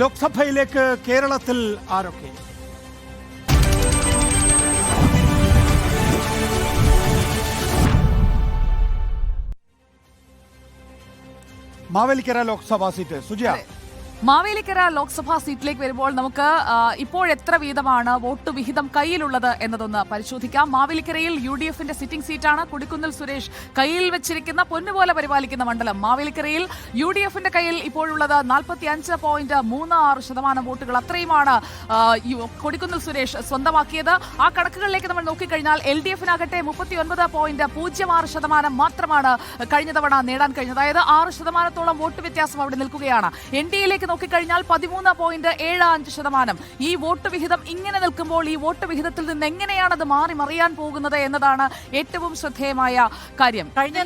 ലോക്സഭയിലേക്ക് കേരളത്തിൽ ആരൊക്കെ? മാവേലിക്കര ലോക്സഭാ സീറ്റ് സുജിയ. മാവേലിക്കര ലോക്സഭാ സീറ്റിലേക്ക് വരുമ്പോൾ നമുക്ക് ഇപ്പോൾ എത്ര വീതമാണ് വോട്ട് വിഹിതം കയ്യിലുള്ളത് എന്നതൊന്ന് പരിശോധിക്കാം. മാവേലിക്കരയിൽ UDFന്റെ സിറ്റിംഗ് സീറ്റാണ്. കൊടിക്കുന്നിൽ സുരേഷ് കയ്യിൽ വെച്ചിരിക്കുന്ന പൊന്നുപോലെ പരിപാലിക്കുന്ന മണ്ഡലം. മാവേലിക്കരയിൽ UDFന്റെ കയ്യിൽ ഇപ്പോഴുള്ളത് 45.36% വോട്ടുകൾ. അത്രയുമാണ് കൊടിക്കുന്നിൽ സുരേഷ് സ്വന്തമാക്കിയത്. ആ കണക്കുകളിലേക്ക് നമ്മൾ നോക്കിക്കഴിഞ്ഞാൽ LDFനാകട്ടെ 39.06% മാത്രമാണ് കഴിഞ്ഞ തവണ നേടാൻ കഴിഞ്ഞത്. അതായത് 6% വോട്ട് വ്യത്യാസം അവിടെ നിൽക്കുകയാണ്. NDAയിലേക്ക് നോക്കിക്കഴിഞ്ഞാൽ 13.75%. ഈ വോട്ട് വിഹിതം ഇങ്ങനെ നിൽക്കുമ്പോൾ ഈ വോട്ട് വിഹിതത്തിൽ നിന്ന് എങ്ങനെയാണത് മാറി മറിയാൻ പോകുന്നത് എന്നതാണ് ഏറ്റവും ശ്രദ്ധേയമായ കാര്യം. കഴിഞ്ഞ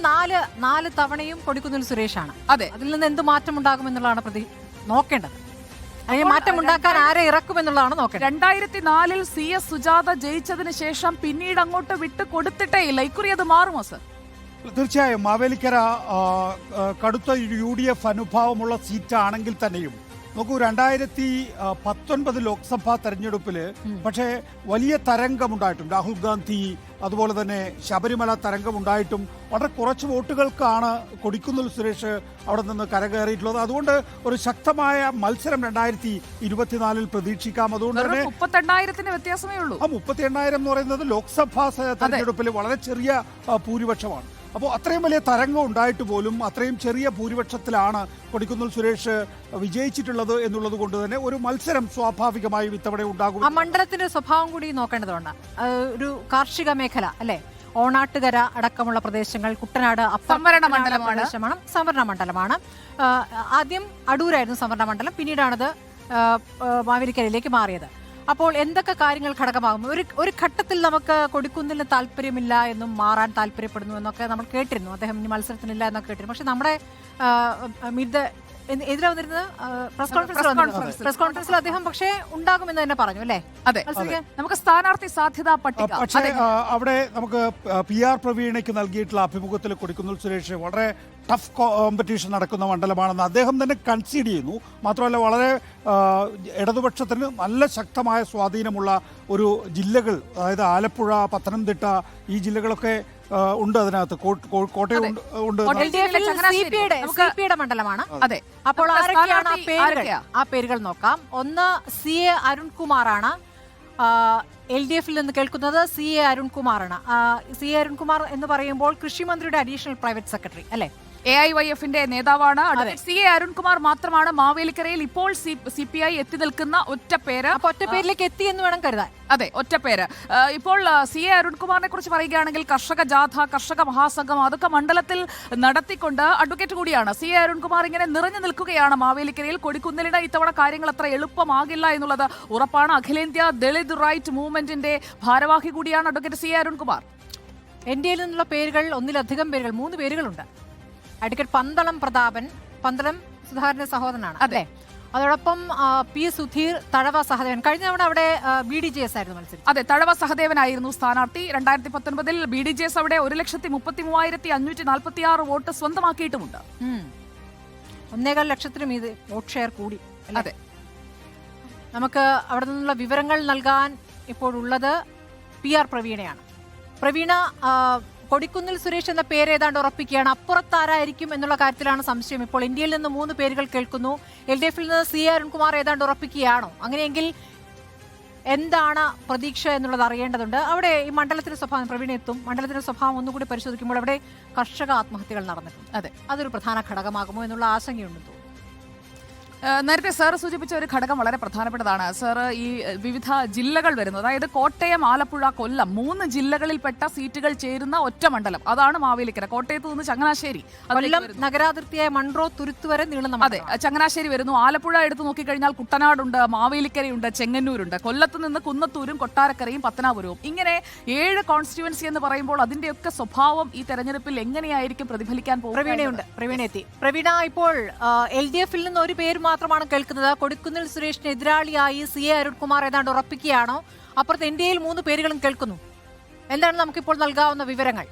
നാല് തവണയും കൊടിക്കുന്നിൽ സുരേഷാണ്. അതെ, അതിൽ നിന്ന് എന്ത് മാറ്റമുണ്ടാകുമെന്നുള്ളതാണ് നോക്കേണ്ടത്. മാറ്റമുണ്ടാക്കാൻ ആരെ ഇറക്കുമെന്നുള്ളതാണ് നോക്കേണ്ടത്. 2004 CS സുജാത ജയിച്ചതിന് ശേഷം പിന്നീട് അങ്ങോട്ട് വിട്ട് കൊടുത്തിട്ടേ ഇല്ല. ഇക്കുറി അത് മാറുമോ സർ? തീർച്ചയായും മാവേലിക്കര കടുത്ത UDF അനുഭാവമുള്ള സീറ്റാണെങ്കിൽ തന്നെയും നോക്കൂ, 2019 ലോക്സഭാ തെരഞ്ഞെടുപ്പിൽ പക്ഷേ വലിയ തരംഗമുണ്ടായിട്ടും രാഹുൽ ഗാന്ധി അതുപോലെ തന്നെ ശബരിമല തരംഗമുണ്ടായിട്ടും വളരെ കുറച്ച് വോട്ടുകൾക്കാണ് കൊടിക്കുന്നിൽ സുരേഷ് അവിടെ നിന്ന് കരകയറിയിട്ടുള്ളത്. അതുകൊണ്ട് ഒരു ശക്തമായ മത്സരം 2024 പ്രതീക്ഷിക്കാം. അതുകൊണ്ട് തന്നെ 38,000 വ്യത്യാസമേ ഉള്ളൂ. 38,000 എന്ന് പറയുന്നത് ലോക്സഭാ തെരഞ്ഞെടുപ്പിൽ വളരെ ചെറിയ ഭൂരിപക്ഷമാണ്. അപ്പോൾ അത്രയും വലിയ തരംഗം ഉണ്ടായിട്ട് പോലും അത്രയും ചെറിയ ഭൂരിപക്ഷത്തിലാണ് കൊടിക്കുന്നിൽ സുരേഷ് വിജയിച്ചിട്ടുള്ളത് എന്നുള്ളത് കൊണ്ട് തന്നെ ഒരു മത്സരം സ്വാഭാവികമായും ഇത്തവണ ഉണ്ടാകും. ആ മണ്ഡലത്തിന്റെ സ്വഭാവം കൂടി നോക്കേണ്ടതുണ്ട്. ഒരു കാർഷിക മേഖല അല്ലെ, ഓണാട്ടുകര അടക്കമുള്ള പ്രദേശങ്ങൾ, കുട്ടനാട് സംവരണ മണ്ഡലമാണ്. സംവരണ മണ്ഡലമാണ്. ആദ്യം അടൂരായിരുന്നു സംവരണ മണ്ഡലം, പിന്നീടാണത് മാവേലിക്കരയിലേക്ക് മാറിയത്. അപ്പോൾ എന്തൊക്കെ കാര്യങ്ങൾ ഘടകമാകും? ഒരു ഘട്ടത്തിൽ നമുക്ക് കൊടിക്കുന്നിന് താല്പര്യമില്ല എന്നും മാറാൻ താല്പര്യപ്പെടുന്നു എന്നൊക്കെ നമ്മൾ കേട്ടിരുന്നു. അദ്ദേഹം ഇനി മത്സരത്തിനില്ല എന്നൊക്കെ കേട്ടിരുന്നു. പക്ഷെ നമ്മുടെ എതിരെ വന്നിരുന്നത് പ്രസ് കോൺഫറൻസിൽ അദ്ദേഹം പക്ഷേ ഉണ്ടാകുമെന്ന് തന്നെ പറഞ്ഞു അല്ലേ? അതെ, നമുക്ക് സ്ഥാനാർത്ഥി സാധ്യതാ പട്ടിക. പക്ഷേ അവിടെ നമുക്ക് PR പ്രവീണയ്ക്ക് നൽകിയിട്ടുള്ള അഭിമുഖത്തിൽ കൊടിക്കുന്നിൽ സുരേഷ് വളരെ ടഫ് കോമ്പറ്റീഷൻ നടക്കുന്ന മണ്ഡലമാണെന്ന് അദ്ദേഹം തന്നെ കൺസീഡ് ചെയ്യുന്നു. മാത്രമല്ല വളരെ ഇടതുപക്ഷത്തിന് നല്ല ശക്തമായ സ്വാധീനമുള്ള ഒരു ജില്ലകൾ, അതായത് ആലപ്പുഴ, പത്തനംതിട്ട, ഈ ജില്ലകളൊക്കെ ഉണ്ട് അതിനകത്ത്. കോട്ടയം ഉണ്ട്. മണ്ഡലമാണ്. അതെ, അപ്പോൾ ആ പേരുകൾ നോക്കാം. ഒന്ന് CA അരുൺകുമാറാണ്. LDFിൽ നിന്ന് കേൾക്കുന്നത് CA അരുൺകുമാറാണ്. CA അരുൺകുമാർ എന്ന് പറയുമ്പോൾ കൃഷിമന്ത്രിയുടെ അഡീഷണൽ പ്രൈവറ്റ് സെക്രട്ടറി അല്ലെ, AIYFന്റെ നേതാവാണ്. CA അരുൺകുമാർ മാത്രമാണ് മാവേലിക്കരയിൽ ഇപ്പോൾ CPI എത്തി നിൽക്കുന്ന ഒറ്റ പേര്. ഒറ്റ പേരിലേക്ക് എത്തി എന്ന് വേണം കരുതാൻ. അതെ, ഒറ്റ പേര്. ഇപ്പോൾ CA അരുൺകുമാറിനെ കുറിച്ച് പറയുകയാണെങ്കിൽ കർഷക ജാഥ, കർഷക മഹാസംഘം അതൊക്കെ മണ്ഡലത്തിൽ നടത്തിക്കൊണ്ട് അഡ്വക്കേറ്റ് കൂടിയാണ്. CA അരുൺകുമാർ ഇങ്ങനെ നിറഞ്ഞു നിൽക്കുകയാണ് മാവേലിക്കരയിൽ. കൊടിക്കുന്നിലിന് ഇത്തവണ കാര്യങ്ങൾ അത്ര എളുപ്പമാകില്ല എന്നുള്ളത് ഉറപ്പാണ്. അഖിലേന്ത്യാ ദളിത് റൈറ്റ് മൂവ്മെന്റിന്റെ ഭാരവാഹി കൂടിയാണ് അഡ്വക്കേറ്റ് CA അരുൺകുമാർ. NDAയിൽ നിന്നുള്ള പേരുകൾ, ഒന്നിലധികം പേരുകൾ, 3 പേരുകളുണ്ട്. അഡ്വക്കേറ്റ് പന്തളം പ്രതാപൻ, പന്തളം സുധാകരന്റെ സഹോദരനാണ് അതെ. അതോടൊപ്പം P സുധീർ, തഴവ സഹദേവൻ. കഴിഞ്ഞ തവണ അവിടെ BDJS ആയിരുന്നു മത്സരം. അതെ, തഴവ സഹദേവനായിരുന്നു സ്ഥാനാർത്ഥി. 2019 BDJS അവിടെ 1,33,546 വോട്ട് സ്വന്തമാക്കിയിട്ടുമുണ്ട്. 1.25 ലക്ഷത്തിനും ഇത് വോട്ട് ഷെയർ കൂടി. അതെ, നമുക്ക് അവിടെ നിന്നുള്ള വിവരങ്ങൾ നൽകാൻ ഇപ്പോഴുള്ളത് PR പ്രവീണയാണ്. പ്രവീണ, കൊടിക്കുന്നിൽ സുരേഷ് എന്ന പേര് ഏതാണ്ട് ഉറപ്പിക്കുകയാണ്. അപ്പുറത്താരായിരിക്കും എന്നുള്ള കാര്യത്തിലാണ് സംശയം. ഇപ്പോൾ ഇന്ത്യയിൽ നിന്ന് 3 പേരുകൾ കേൾക്കുന്നു. LDFിൽ നിന്ന് CA അരുൺകുമാർ ഏതാണ്ട് ഉറപ്പിക്കുകയാണോ? അങ്ങനെയെങ്കിൽ എന്താണ് പ്രതീക്ഷ എന്നുള്ളത് അറിയേണ്ടതുണ്ട്. അവിടെ ഈ മണ്ഡലത്തിന്റെ സ്വഭാവം, പ്രവീണ എത്തും, മണ്ഡലത്തിന്റെ സ്വഭാവം ഒന്നുകൂടി പരിശോധിക്കുമ്പോൾ അവിടെ കർഷക ആത്മഹത്യകൾ നടന്നിട്ടുണ്ട്. അതെ, അതൊരു പ്രധാന ഘടകമാകുമോ എന്നുള്ള ആശങ്കയുണ്ടെന്ന് തോന്നുന്നു. നേരത്തെ സാർ സൂചിപ്പിച്ച ഒരു ഘടകം വളരെ പ്രധാനപ്പെട്ടതാണ് സാർ. ഈ വിവിധ ജില്ലകൾ വരുന്നു, അതായത് കോട്ടയം, ആലപ്പുഴ, കൊല്ലം 3 ജില്ലകളിൽപ്പെട്ട സീറ്റുകൾ ചേരുന്ന ഒറ്റ മണ്ഡലം, അതാണ് മാവേലിക്കര. കോട്ടയത്ത് നിന്ന് ചങ്ങനാശ്ശേരി, കൊല്ലം നഗരാതിർത്തിയായ മൺട്രോ, തുരുത്ത് വരെ നീളുന്ന. അതെ, ചങ്ങനാശ്ശേരി വരുന്നു. ആലപ്പുഴ എടുത്തു നോക്കിക്കഴിഞ്ഞാൽ കുട്ടനാടുണ്ട്, മാവേലിക്കരയുണ്ട്, ചെങ്ങന്നൂരുണ്ട്. കൊല്ലത്ത് നിന്ന് കുന്നത്തൂരും കൊട്ടാരക്കരയും പത്തനാപുരവും. ഇങ്ങനെ 7 കോൺസ്റ്റിറ്റ്യുവൻസി എന്ന് പറയുമ്പോൾ അതിന്റെയൊക്കെ സ്വഭാവം ഈ തെരഞ്ഞെടുപ്പിൽ എങ്ങനെയായിരിക്കും പ്രതിഫലിക്കാൻ പോകുന്നത്? പ്രവീണ, ഇപ്പോൾ LDFിൽ നിന്ന് ഒരു പേര് മാത്രമാണ് കേൾക്കുന്നത്. കൊടിക്കുന്നിൽ സുരേഷിന് എതിരാളിയായി CA അരുൺകുമാർ ഏതാണ്ട് ഉറപ്പിക്കുകയാണോ? അപ്പുറത്ത് NDAയിൽ 3 പേരുകളും കേൾക്കുന്നു. എന്താണ് നമുക്കിപ്പോൾ നൽകാവുന്ന വിവരങ്ങൾ?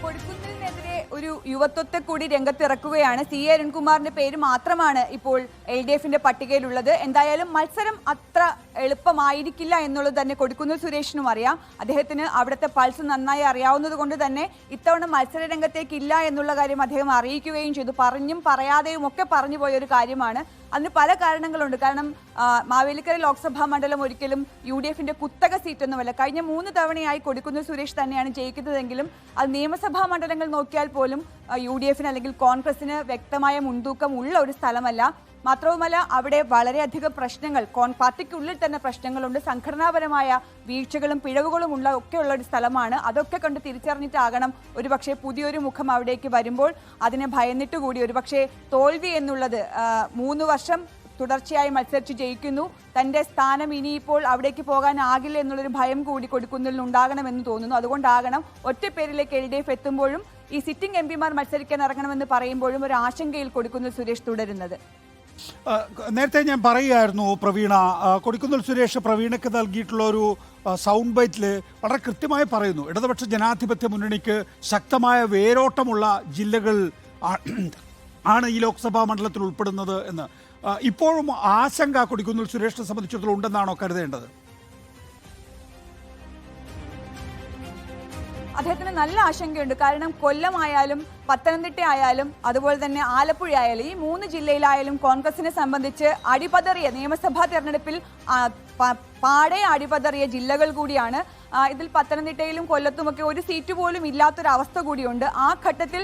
കൊടിക്കുന്നിലിനെതിരെ ഒരു യുവത്വത്തെ കൂടി രംഗത്തിറക്കുകയാണ്. CA അരുൺകുമാറിന്റെ പേര് മാത്രമാണ് ഇപ്പോൾ LDFന്റെ പട്ടികയിലുള്ളത്. എന്തായാലും മത്സരം അത്ര എളുപ്പമായിരിക്കില്ല എന്നുള്ളത് തന്നെ കൊടിക്കുന്നിൽ സുരേഷിനും അറിയാം. അദ്ദേഹത്തിന് അവിടുത്തെ പൾസ് നന്നായി അറിയാവുന്നത് കൊണ്ട് തന്നെ ഇത്തവണ മത്സര രംഗത്തേക്ക് ഇല്ല എന്നുള്ള കാര്യം അദ്ദേഹം അറിയിക്കുകയും ചെയ്തു. പറഞ്ഞും പറയാതെയും ഒക്കെ പറഞ്ഞു പോയ ഒരു കാര്യമാണ്. അതിന് പല കാരണങ്ങളുണ്ട്. കാരണം മാവേലിക്കര ലോക്സഭാ മണ്ഡലം ഒരിക്കലും UDFന്റെ കുത്തക സീറ്റൊന്നുമല്ല. കഴിഞ്ഞ 3 തവണയായി കൊടിക്കുന്നിൽ സുരേഷ് തന്നെയാണ് ജയിക്കുന്നതെങ്കിലും അത് നിയമസഭാ മണ്ഡലങ്ങൾ നോക്കിയാൽ പോലും UDFന് അല്ലെങ്കിൽ കോൺഗ്രസിന് വ്യക്തമായ മുൻതൂക്കം ഉള്ള ഒരു സ്ഥലമല്ല. മാത്രവുമല്ല അവിടെ വളരെയധികം പ്രശ്നങ്ങൾ പാർട്ടിക്കുള്ളിൽ തന്നെ പ്രശ്നങ്ങളുണ്ട്. സംഘടനാപരമായ വീഴ്ചകളും പിഴവുകളും ഒക്കെയുള്ള ഒരു സ്ഥലമാണ്. അതൊക്കെ കണ്ട് തിരിച്ചറിഞ്ഞിട്ടാകണം ഒരുപക്ഷെ പുതിയൊരു മുഖം അവിടേക്ക് വരുമ്പോൾ അതിനെ ഭയന്നിട്ടുകൂടി ഒരുപക്ഷെ തോൽവി എന്നുള്ളത് 3 വർഷം തുടർച്ചയായി മത്സരിച്ച് ജയിക്കുന്നു, തന്റെ സ്ഥാനം ഇനിയിപ്പോൾ അവിടേക്ക് പോകാനാകില്ല എന്നുള്ളൊരു ഭയം കൂടി കൊടുക്കുന്നതിൽ ഉണ്ടാകണമെന്ന് തോന്നുന്നു. അതുകൊണ്ടാകണം ഒറ്റപ്പേരിലേക്ക് LDF എത്തുമ്പോഴും ഈ സിറ്റിംഗ് MP-മാർ മത്സരിക്കാൻ ഇറങ്ങണമെന്ന് പറയുമ്പോഴും ഒരു ആശങ്കയിൽ കൊടുക്കുന്നിൽ സുരേഷ് തുടരുന്നത്. നേരത്തെ ഞാൻ പറയുകയായിരുന്നു പ്രവീണ, കൊടിക്കുന്നിൽ സുരേഷ് പ്രവീണയ്ക്ക് നൽകിയിട്ടുള്ള ഒരു സൗണ്ട് ബൈറ്റിൽ വളരെ കൃത്യമായി പറയുന്നു ഇടതുപക്ഷ ജനാധിപത്യ മുന്നണിക്ക് ശക്തമായ വേരോട്ടമുള്ള ജില്ലകൾ ആണ് ഈ ലോക്സഭാ മണ്ഡലത്തിൽ ഉൾപ്പെടുന്നത് എന്ന്. ഇപ്പോഴും ആശങ്ക കൊടിക്കുന്നിൽ സുരേഷിനെ സംബന്ധിച്ചിടത്തോളം ഉണ്ടെന്നാണോ കരുതേണ്ടത്? അദ്ദേഹത്തിന് നല്ല ആശങ്കയുണ്ട്. കാരണം കൊല്ലമായാലും പത്തനംതിട്ട ആയാലും അതുപോലെ തന്നെ ആലപ്പുഴ ആയാലും ഈ 3 ജില്ലയിലായാലും കോൺഗ്രസിനെ സംബന്ധിച്ച് അടിപതറിയ നിയമസഭാ തെരഞ്ഞെടുപ്പിൽ പാടെ അടിപതറിയ ജില്ലകൾ കൂടിയാണ്. ഇതിൽ പത്തനംതിട്ടയിലും കൊല്ലത്തുമൊക്കെ ഒരു സീറ്റ് പോലും ഇല്ലാത്തൊരവസ്ഥ കൂടിയുണ്ട്. ആ ഘട്ടത്തിൽ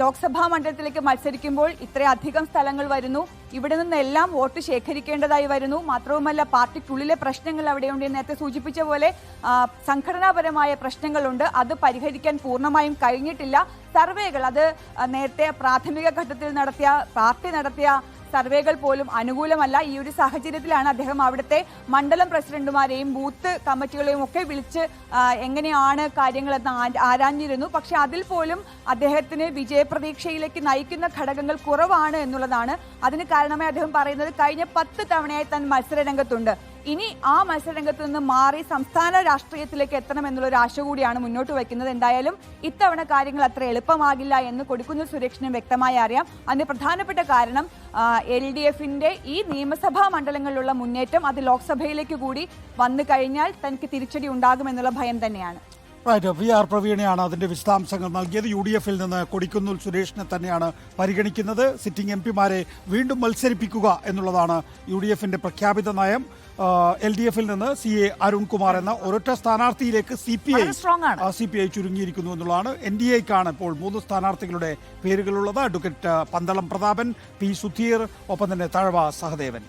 ലോക്സഭാ മണ്ഡലത്തിലേക്ക് മത്സരിക്കുമ്പോൾ ഇത്രയധികം സ്ഥലങ്ങൾ വരുന്നു. ഇവിടെ നിന്നെല്ലാം വോട്ട് ശേഖരിക്കേണ്ടതായി വരുന്നു. മാത്രവുമല്ല പാർട്ടിക്കുള്ളിലെ പ്രശ്നങ്ങൾ അവിടെയുണ്ട്. നേരത്തെ സൂചിപ്പിച്ച പോലെ സംഘടനാപരമായ പ്രശ്നങ്ങളുണ്ട്. അത് പരിഹരിക്കാൻ പൂർണ്ണമായും കഴിഞ്ഞിട്ടില്ല. സർവേകൾ അത് നേരത്തെ പ്രാഥമിക ഘട്ടത്തിൽ പാർട്ടി നടത്തിയ സർവേകൾ പോലും അനുകൂലമല്ല. ഈ ഒരു സാഹചര്യത്തിലാണ് അദ്ദേഹം അവിടുത്തെ മണ്ഡലം പ്രസിഡന്റുമാരെയും ബൂത്ത് കമ്മിറ്റികളെയും ഒക്കെ വിളിച്ച് എങ്ങനെയാണ് കാര്യങ്ങളെന്ന് ആരാഞ്ഞിരുന്നു. പക്ഷെ അതിൽ പോലും അദ്ദേഹത്തിന് വിജയപ്രതീക്ഷയിലേക്ക് നയിക്കുന്ന ഘടകങ്ങൾ കുറവാണ് എന്നുള്ളതാണ്. അതിന് കാരണമായി അദ്ദേഹം പറയുന്നത് കഴിഞ്ഞ 10 തവണയായി താൻ മത്സരരംഗത്തുണ്ട്, ഇനി ആ മത്സരരംഗത്ത് നിന്ന് മാറി സംസ്ഥാന രാഷ്ട്രീയത്തിലേക്ക് എത്തണമെന്നുള്ളൊരു ആശ കൂടിയാണ് മുന്നോട്ട് വയ്ക്കുന്നത്. എന്തായാലും ഇത്തവണ കാര്യങ്ങൾ അത്ര എളുപ്പമാകില്ല എന്ന് കൊടിക്കുന്നിൽ സുരേഷിനും വ്യക്തമായി അറിയാം. അതിന് പ്രധാനപ്പെട്ട കാരണം LDFന്റെ ഈ നിയമസഭാ മണ്ഡലങ്ങളിലുള്ള മുന്നേറ്റം അത് ലോക്സഭയിലേക്ക് കൂടി വന്നു കഴിഞ്ഞാൽ തനിക്ക് തിരിച്ചടി ഉണ്ടാകുമെന്നുള്ള ഭയം തന്നെയാണ്. റൈറ്റ്, VR പ്രവീണയാണ് അതിൻ്റെ വിശദാംശങ്ങൾ നൽകിയത്. UDFൽ നിന്ന് കൊടിക്കുന്നിൽ സുരേഷിനെ തന്നെയാണ് പരിഗണിക്കുന്നത്. സിറ്റിംഗ് MP-മാരെ വീണ്ടും മത്സരിപ്പിക്കുക എന്നുള്ളതാണ് UDFന്റെ പ്രഖ്യാപിത നയം. LDFൽ നിന്ന് CA അരുൺകുമാർ എന്ന ഒരൊറ്റ സ്ഥാനാർത്ഥിയിലേക്ക് CPI ചുരുങ്ങിയിരിക്കുന്നു എന്നുള്ളതാണ്. NDAക്കാണ് ഇപ്പോൾ 3 സ്ഥാനാർത്ഥികളുടെ പേരുകളുള്ളത്. Advocate Pandalam Prathapan, P. സുധീർ, ഒപ്പം തന്നെ തഴവ സഹദേവൻ.